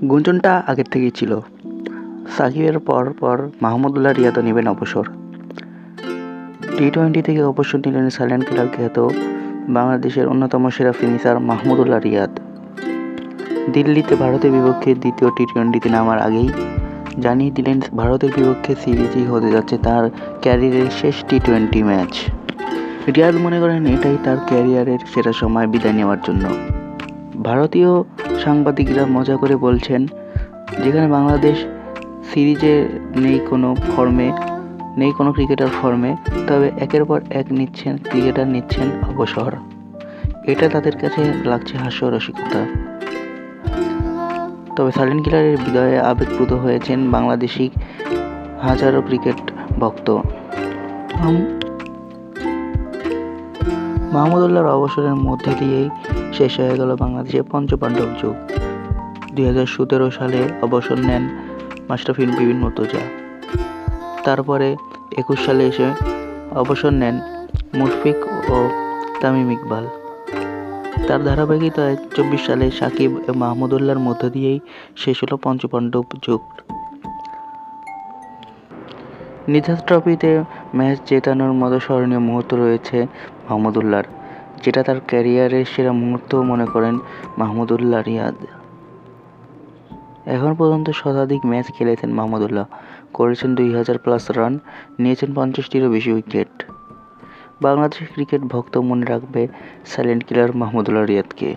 গুঞ্জনটা আগের থেকেই ছিল, সাকিবের পর মাহমুদুল্লাহ রিয়াদও নেবেন অবসর। টি-20 থেকে অবসর নিলেন সাইলেন্ট কিলার খ্যাত বাংলাদেশের অন্যতম সেরা ফিনিশার মাহমুদুল্লাহ রিয়াদ। দিল্লিতে ভারতের বিপক্ষে দ্বিতীয় টি-20তে নামার আগেই জানিয়ে দিলেন ভারতের বিপক্ষে সিরিজই হতে যাচ্ছে তার ক্যারিয়ারের শেষ টি-20 ম্যাচ। রিয়াদ মনে করেন এটাই তার ক্যারিয়ারের সেরা সময় বিদায় নেওয়ার জন্য। ভারতীয় সাংবাদিকরা মজা করে বলছেন, যেখানে বাংলাদেশ সিরিজে নেই কোনো ক্রিকেটার ফর্মে, তবে একের পর এক ক্রিকেটার নিচ্ছেন অবসর। এটা তাদের কাছে লাগছে হাস্যরসিকতা। তবে সাইলেন্ট কিলারের বিদায়ে আবেগপ্রুত হয়েছেন বাংলাদেশি হাজারো ক্রিকেট ভক্ত। মাহমুদুল্লাহর অবসরের মধ্যে দিয়েই শেষ হয়ে গেল বাংলাদেশের পঞ্চপাণ্ডব যুগ। 2017 সালে অবসর নেন মাশরাফি বিন মুর্তজা। তারপরে 21 সালে এসে অবসর নেন মুশফিক ও তামিম ইকবাল। তার ধারাবাহিকতায় 24 সালে সাকিব ও মাহমুদুল্লাহর মধ্য দিয়েই শেষ হলো পঞ্চপাণ্ডব যুগ। নিজাম ট্রফিতে ম্যাচ জেতানোর মতো স্মরণীয় মুহূর্ত রয়েছে মাহমুদুল্লাহর, যেটা তার ক্যারিয়ারের সেরা মুহূর্ত মনে করেন মাহমুদুল্লাহ রিয়াদ। এখন পর্যন্ত শতাধিক ম্যাচ খেলেছেন মাহমুদুল্লাহ, করেছেন 2000+ রান, নিয়েছেন 50টিরও বেশি উইকেট। বাংলাদেশের ক্রিকেট ভক্ত মনে রাখবে সাইলেন্ট কিলার মাহমুদুল্লাহ রিয়াদকে।